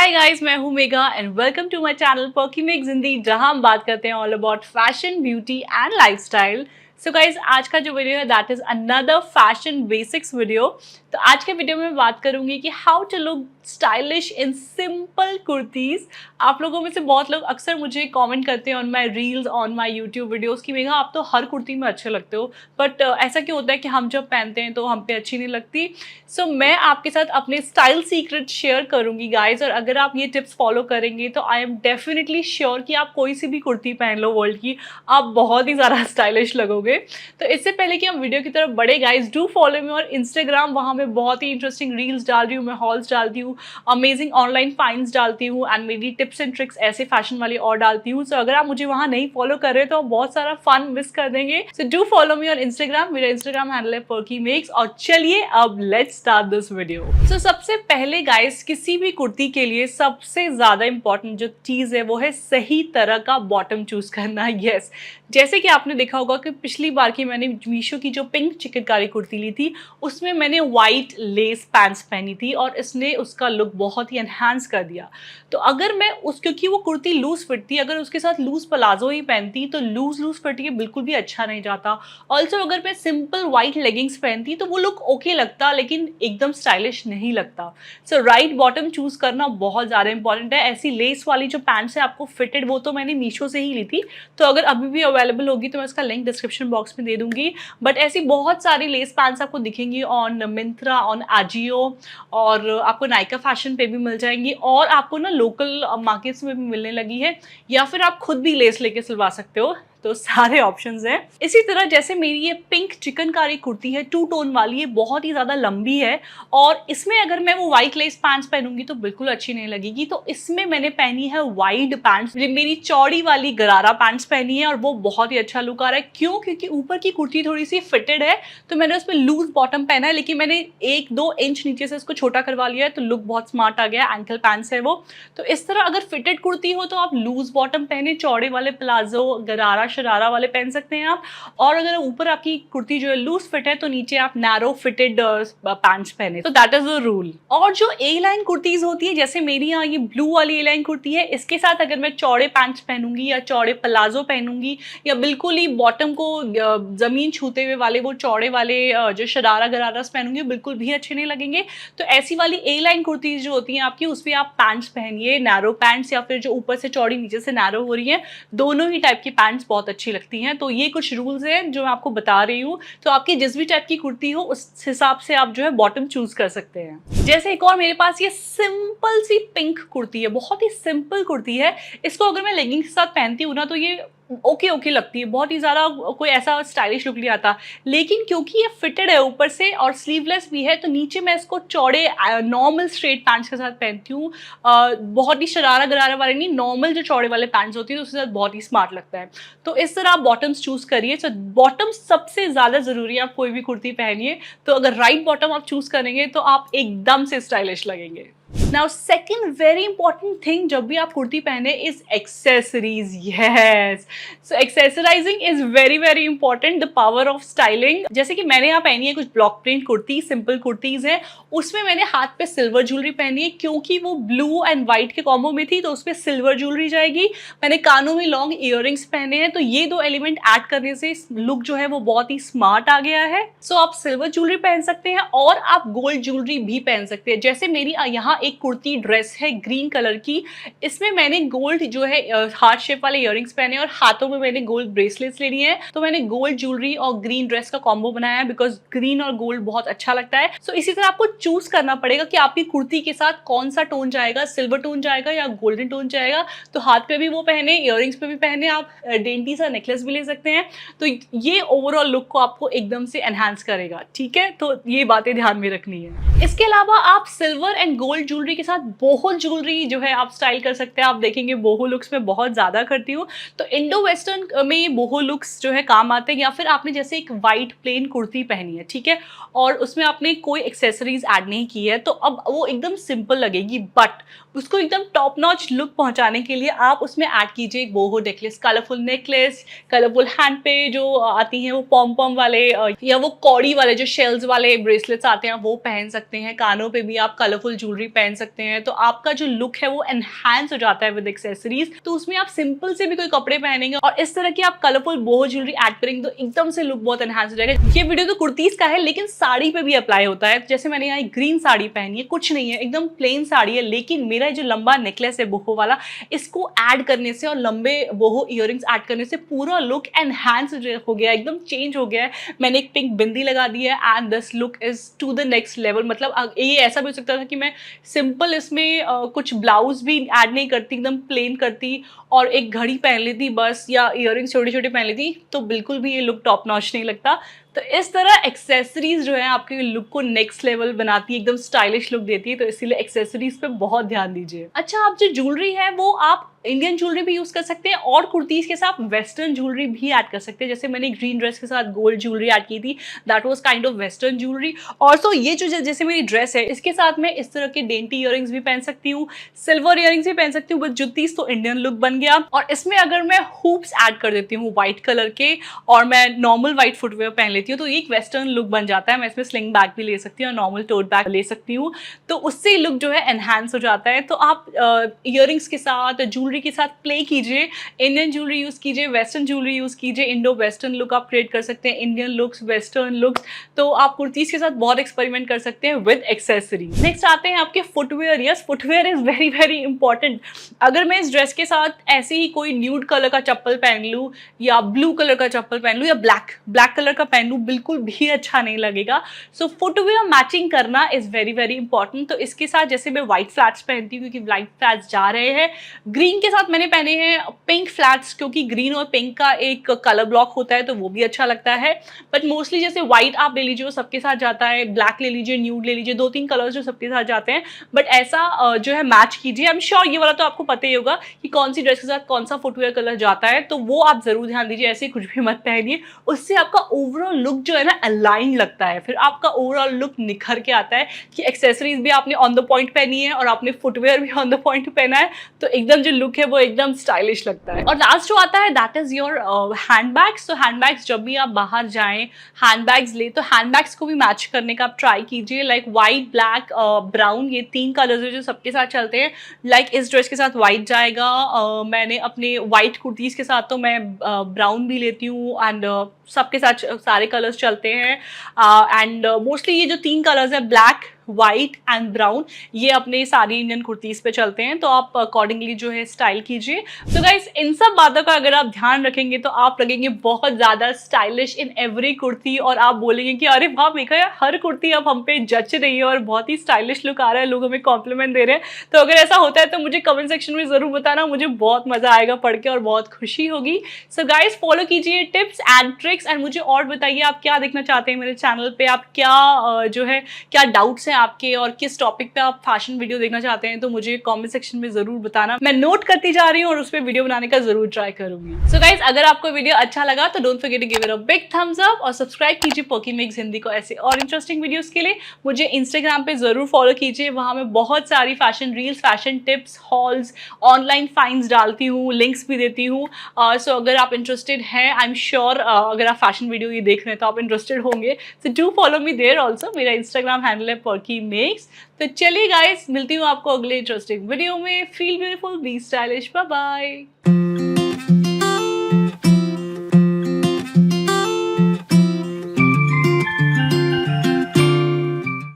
हाय guys, मैं हूं Megha and welcome to my channel perky make जिंदगी, जहां हम बात करते हैं all about fashion, beauty and lifestyle. So guys, आज का जो वीडियो है that is another fashion basics video. तो आज के वीडियो में बात करूंगी कि how to look stylish in simple kurtis. आप लोगों में से बहुत लोग अक्सर मुझे कमेंट करते हैं on my reels, on my YouTube videos कि मेघा आप तो हर कुर्ती में अच्छे लगते हो, बट ऐसा क्यों होता है कि हम जब पहनते हैं तो हम पे अच्छी नहीं लगती। सो मैं आपके साथ अपने स्टाइल सीक्रेट शेयर करूंगी गाइज, और अगर आप ये टिप्स फॉलो करेंगे तो आई एम डेफिनेटली श्योर कि आप कोई सी भी कुर्ती पहन लो वर्ल्ड की, आप बहुत ही ज़्यादा स्टाइलिश लगोगे। तो इससे पहले कि हम वीडियो की तरफ बढ़े गाइज, डू फॉलो मी और इंस्टाग्राम। वहाँ मैं बहुत ही इंटरेस्टिंग रील्स डाल रही हूँ, मैं हॉल्स डालती हूँ, अमेजिंग ऑनलाइन फाइंड्स डालती हूँ एंड मेरी टिप्स एंड ट्रिक्स ऐसे फैशन वाली और डालती हूँ। सो अगर आप मुझे वहाँ नहीं फॉलो कर रहे हो तो आप बहुत सारा फन मिस कर देंगे। सो do follow me on Instagram. मेरा इंस्टाग्राम हैंडल है पर्की मेक्स। और चलिए अब लेट्स स्टार्ट दिस वीडियो। सो सबसे पहले गाइस, किसी भी कुर्ती के लिए सबसे ज्यादा इंपॉर्टेंट जो चीज है वो है सही तरह का बॉटम चूज करना। यस, जैसे कि आपने देखा होगा कि पिछली बार की मैंने मीशो की जो पिंक चिकनकारी कुर्ती ली थी उसमें मैंने वाइट लेस पैंट्स पहनी थी और इसने उसका लुक बहुत ही एनहांस कर दिया। तो अगर मैं क्योंकि वो कुर्ती लूज फिट थी, अगर उसके साथ लूज प्लाजो ही पहनती तो लूज फिट ये बिल्कुल भी अच्छा नहीं जाता। ऑल्सो अगर मैं सिंपल वाइट लेगिंग्स पहनती तो वो लुक ओके लगता, लेकिन एकदम स्टाइलिश नहीं लगता। सो राइट बॉटम चूज करना बहुत ज़्यादा इंपॉर्टेंट है। ऐसी लेस वाली जो पैंट्स है आपको फिटेड, वो तो मैंने मीशो से ही ली थी, तो अगर अभी भी अवेलेबल होगी तो मैं उसका लिंक डिस्क्रिप्शन बॉक्स में दे दूंगी। बट ऐसी बहुत सारी लेस पैंट्स आपको दिखेंगी ऑन मिंत्रा, ऑन आजियो, और आपको नायका फैशन पे भी मिल जाएंगी, और आपको ना लोकल मार्केट्स में भी मिलने लगी है, या फिर आप खुद भी लेस लेके सिलवा सकते हो। तो सारे ऑप्शंस हैं। इसी तरह जैसे मेरी ये पिंक चिकनकारी कुर्ती है, टू टोन वाली, ये बहुत ही ज़्यादा लंबी है और इसमें अगर मैं वो वाइट लेस पैंट्स पहनूंगी तो बिल्कुल अच्छी नहीं लगेगी। तो इसमें मैंने पहनी है वाइड पैंट्स, मेरी चौड़ी वाली गरारा पैंट्स पहनी है और वो बहुत ही अच्छा लुक आ रहा है। क्यों? क्योंकि ऊपर की कुर्ती थोड़ी सी फिटेड है तो मैंने उसमें लूज बॉटम पहना है, लेकिन मैंने 1-2 इंच नीचे से इसको छोटा करवा लिया है तो लुक बहुत स्मार्ट आ गया। एंकल पैंट्स है वो। तो इस तरह अगर फिटेड कुर्ती हो तो आप लूज बॉटम पहने, चौड़े वाले प्लाजो, गरारा शरारा वाले पहन सकते हैं आप। और अगर ऊपर आपकी कुर्ती जो है लूज फिट है तो नीचे आप नैरो फिटेड पैंट्स पहने। तो दैट इज द रूल। और जो ए लाइन कुर्तीज होती है, जैसे मेरी यहाँ ये ब्लू वाली ए लाइन कुर्ती है, इसके साथ अगर मैं चौड़े पैंट्स पहनूंगी या चौड़े प्लाजो पहनूंगी या बिल्कुल ही बॉटम को जमीन छूते हुए वाले वो चौड़े वाले जो शरारा गरारा पहनूंगी, बिल्कुल भी अच्छे नहीं लगेंगे। तो ऐसी वाली ए लाइन कुर्तीज जो होती हैं आपकी, उसमें आप पैंट्स पहनिए, नैरो पैंट्स, या फिर जो ऊपर से चौड़ी नीचे से नैरो हो रही है, दोनों ही टाइप की पैंट्स बहुत अच्छी लगती हैं। तो ये कुछ रूल्स हैं जो मैं आपको बता रही हूँ। तो आपकी जिस भी टाइप की कुर्ती हो उस हिसाब से आप जो है बॉटम चूज कर सकते हैं। जैसे एक और मेरे पास ये सिंपल सी पिंक कुर्ती है, बहुत ही सिंपल कुर्ती है। इसको अगर मैं लेगिंग के साथ पहनती हूँ ना तो ये ओके लगती है, बहुत ही ज़्यादा कोई ऐसा स्टाइलिश लुक नहीं आता। लेकिन क्योंकि ये फिटेड है ऊपर से और स्लीवलेस भी है तो नीचे मैं इसको चौड़े नॉर्मल स्ट्रेट पैंट्स के साथ पहनती हूँ। बहुत ही शरारा गरारा वाले नहीं, नॉर्मल जो चौड़े वाले पैंट्स होती है तो उसके साथ बहुत ही स्मार्ट लगता है। तो इस तरह आप बॉटम्स चूज करिए। तो बॉटम सबसे ज़्यादा ज़रूरी है, आप कोई भी कुर्ती पहनिए तो अगर राइट बॉटम आप चूज करेंगे तो आप एकदम से स्टाइलिश लगेंगे। Now second very important thing जब भी आप कुर्ती पहने is accessories. Yes, so accessorising is very important, the power of styling. जैसे कि मैंने यहाँ पहनी है कुछ block print kurti, simple kurtis है, उसमें मैंने हाथ पे सिल्वर ज्वेलरी पहनी है क्योंकि वो ब्लू एंड व्हाइट के कॉम्बो में थी तो उसपे सिल्वर ज्वेलरी जाएगी। मैंने कानों में लॉन्ग इयररिंग्स पहने हैं, तो ये दो एलिमेंट ऐड करने से लुक जो है वो बहुत ही स्मार्ट आ गया है। सो आप सिल्वर ज्वेलरी पहन सकते हैं और आप गोल्ड ज्वेलरी भी पहन सकते हैं। जैसे मेरी यहाँ एक कुर्ती ड्रेस है ग्रीन कलर की, इसमें मैंने गोल्ड जो है हार्ट शेप वाले इयररिंग्स पहने और हाथों में मैंने गोल्ड ब्रेसलेट्स ले लिए हैं। तो मैंने गोल्ड ज्वेलरी और ग्रीन ड्रेस का कॉम्बो बनाया है बिकॉज ग्रीन और गोल्ड बहुत अच्छा लगता है। सो इसी तरह आपको चूज करना पड़ेगा कि आपकी कुर्ती के साथ कौन सा टोन जाएगा, सिल्वर टोन जाएगा या गोल्डन टोन जाएगा। तो हाथ पे भी वो पहने, इयररिंग्स पे भी पहने, आप डेंटी सा नेकलेस भी ले सकते हैं। तो ये ओवरऑल लुक को आपको एकदम से एनहांस करेगा। ठीक है, तो ये बातें ध्यान में रखनी है। इसके अलावा आप सिल्वर एंड गोल्ड ज्वेलरी के साथ बोहो ज्वेलरी जो है आप स्टाइल कर सकते हैं। आप देखेंगे बोहो लुक्स में बहुत ज्यादा करती हूँ, तो इंडो वेस्टर्न में ये बोहो लुक्स जो है काम आते हैं। या फिर आपने जैसे एक वाइट प्लेन कुर्ती पहनी है, ठीक है, और उसमें आपने कोई एक्सेसरीज ऐड नहीं की है तो अब वो एकदम सिंपल लगेगी, बट उसको एकदम टॉप नॉच लुक पहुंचाने के लिए आप उसमें ऐड कीजिए एक boho necklace, colourful necklace, colourful hand पे जो आती हैं वो पॉम पॉम वाले, या वो कौड़ी वाले जो शेल्स वाले ब्रेसलेट्स आते हैं वो पहन सकते हैं। कानों पे भी आप कलरफुल ज्वेलरी पहन सकते हैं, तो आपका जो लुक है वो एनहांस हो जाता है विद एक्सेसरीज। तो उसमें आप सिंपल से भी कोई कपड़े पहनेंगे और इस तरह की आप कलरफुल बोहो ज्वेलरी ऐड करेंगे तो एकदम से लुक बहुत एनहांस हो जाएगा। ये वीडियो तो कुर्तीज का है लेकिन साड़ी पे भी अप्लाई होता है। जैसे मैंने यहाँ ग्रीन साड़ी पहनी है, कुछ नहीं है, एकदम प्लेन साड़ी है, लेकिन मेरा जो लंबा नेकलेस है बोहो वाला, इसको ऐड करने से और लंबे बोहो इयररिंग्स ऐड करने से पूरा लुक एनहांस हो गया, एकदम चेंज हो गया है। मैंने एक पिंक बिंदी लगा दी है and this look is to the next level. मतलब ये ऐसा भी हो सकता था कि मैं सिंपल इसमें कुछ ब्लाउज भी ऐड नहीं करती, एकदम प्लेन करती और एक घड़ी पहन लेती बस, या इयररिंग्स छोटे छोटे पहन लेती, तो बिल्कुल भी ये लुक टॉप नॉच नहीं लगता। तो इस तरह एक्सेसरीज जो है आपके लुक को नेक्स्ट लेवल बनाती है, एकदम स्टाइलिश लुक देती है, तो इसीलिए एक्सेसरीज पे बहुत ध्यान दीजिए। अच्छा, आप जो ज्वेलरी है वो आप इंडियन ज्वेलरी भी यूज कर सकते हैं और कुर्तीज के साथ वेस्टर्न ज्वेलरी भी ऐड कर सकते हैं। जैसे मैंने ग्रीन ड्रेस के साथ गोल्ड ज्वेलरी ऐड की थी, that was kind of western jewellery. Also ये जो जैसे मेरी ड्रेस है इसके साथ मैं इस तरह के डेंटी इयररिंग्स भी पहन सकती हूँ, सिल्वर इयररिंग्स भी पहन सकती हूँ विद जुत्तीज, तो इंडियन लुक बन गया। और इसमें अगर मैं हुप्स ऐड कर देती हूँ व्हाइट कलर के और मैं नॉर्मल व्हाइट फुटवेयर पहन लेती हूँ तो एक वेस्टर्न लुक बन जाता है। मैं इसमें स्लिंग बैग भी ले सकती हूँ और नॉर्मल टोट बैग ले सकती हूँ, तो उससे लुक जो है एनहांस हो जाता है। तो आप इयररिंग्स के साथ ज्वेलरी के साथ प्ले कीजिए, इंडियन ज्वेलरी यूज कीजिए, वेस्टर्न ज्वेलरी यूज कीजिए, इंडो वेस्टर्न लुक आप क्रिएट कर सकते हैं, इंडियन लुक्स, वेस्टर्न लुक्स। तो आप कुर्तीज के साथ बहुत एक्सपेरिमेंट कर सकते हैं विद एक्सेसरीज। नेक्स्ट आते हैं आपके footwear. Yes, footwear is very very important. अगर मैं इस ड्रेस के साथ ऐसे ही कोई न्यूड कलर का चप्पल पहन लूँ या ब्लू कलर का चप्पल पहन लूँ या ब्लैक कलर का पहन लूँ, बिल्कुल भी अच्छा नहीं लगेगा। सो फुटवेयर मैचिंग करना इज वेरी वेरी इंपॉर्टेंट। तो इसके साथ जैसे मैं व्हाइट फ्लैट्स पहनती हूँ क्योंकि व्हाइट फ्लैट्स जा रहे हैं, ग्रीन के साथ मैंने पहने हैं पिंक फ्लैट्स क्योंकि ग्रीन और पिंक का एक कलर ब्लॉक होता है तो वो भी अच्छा लगता है। बट मोस्टली जैसे व्हाइट आप ले लीजिए वो सबके साथ जाता है, ब्लैक ले लीजिए, न्यूड ले लीजिए, 2-3 कलर्स जो सबके साथ जाते हैं। बट ऐसा जो है मैच कीजिए। आई एम श्योर ये वाला तो आपको पता ही होगा कि कौन सी ड्रेस के साथ कौन सा फुटवेयर कलर जाता है, तो वो आप जरूर ध्यान दीजिए। ऐसे कुछ भी मत पहनिए, उससे आपका ओवरऑल लुक जो है ना अलाइन लगता है, फिर आपका ओवरऑल लुक निखर के आता है कि एक्सेसरीज भी आपने ऑन द पॉइंट पहनी है और आपने फुटवेयर भी ऑन द पॉइंट पहना है, तो एकदम जो लुक है वो एकदम स्टाइलिश लगता है। और लास्ट जो आता है दैट इज योर हैंडबैग्स। तो हैंडबैग्स जब भी आप बाहर जाएं हैंडबैग्स ले तो हैंडबैग्स को भी मैच करने का आप ट्राई कीजिए। लाइक व्हाइट, ब्लैक, ब्राउन, ये 3 कलर्स जो सबके साथ चलते हैं। लाइक इस ड्रेस के साथ व्हाइट जाएगा, मैंने अपने व्हाइट कुर्तीज के साथ तो मैं ब्राउन भी लेती हूँ एंड सबके साथ सारे कलर्स चलते हैं। एंड मोस्टली ये जो 3 कलर्स है ब्लैक, व्हाइट एंड ब्राउन, ये अपने सारी इंडियन कुर्तीज पे चलते हैं, तो आप अकॉर्डिंगली जो है स्टाइल कीजिए। तो गाइस इन सब बातों का अगर आप ध्यान रखेंगे तो आप लगेंगे बहुत ज्यादा स्टाइलिश इन एवरी कुर्ती और आप बोलेंगे कि अरे वाह मेघा यार हर कुर्ती अब हम पे जच रही है और बहुत ही स्टाइलिश लुक आ रहा है, लोग हमें कॉम्प्लीमेंट दे रहे हैं। तो अगर ऐसा होता है तो मुझे कमेंट सेक्शन में जरूर बताना, मुझे बहुत मजा आएगा पढ़ के और बहुत खुशी होगी। सो गाइस फॉलो कीजिए टिप्स एंड ट्रिक्स एंड मुझे और बताइए आप क्या देखना चाहते हैं मेरे चैनल पे, आप क्या जो है क्या डाउट्स हैं आपके और किस टॉपिक पे आप फैशन वीडियो देखना चाहते हैं, तो मुझे कमेंट सेक्शन में जरूर बताना। मैं नोट करती जा रही हूँ और उस पर वीडियो बनाने का जरूर ट्राई करूंगी। सो गाइस अगर आपको वीडियो अच्छा लगा तो don't forget to give it a big thumbs up और सब्सक्राइब कीजिए पोकीमिक्स हिंदी को ऐसे और इंटरेस्टिंग वीडियोस के लिए। मुझे इंस्टाग्राम पे जरूर फॉलो कीजिए, वहां मैं बहुत सारी fashion reels, fashion tips, halls, online finds डालती हूँ, लिंक्स भी देती हूँ। सो अगर आप इंटरेस्टेड हैं, आई एम श्योर अगर आप फैशन वीडियो ये देख रहे हैं तो आप इंटरेस्टेड होंगे। So do follow me there also. मेरा इंस्टाग्राम हैंडल है पोकीमिक्स। तो चलिए गाइस मिलती हूँ आपको अगले इंटरेस्टिंग वीडियो में। Feel beautiful, be stylish, bye bye.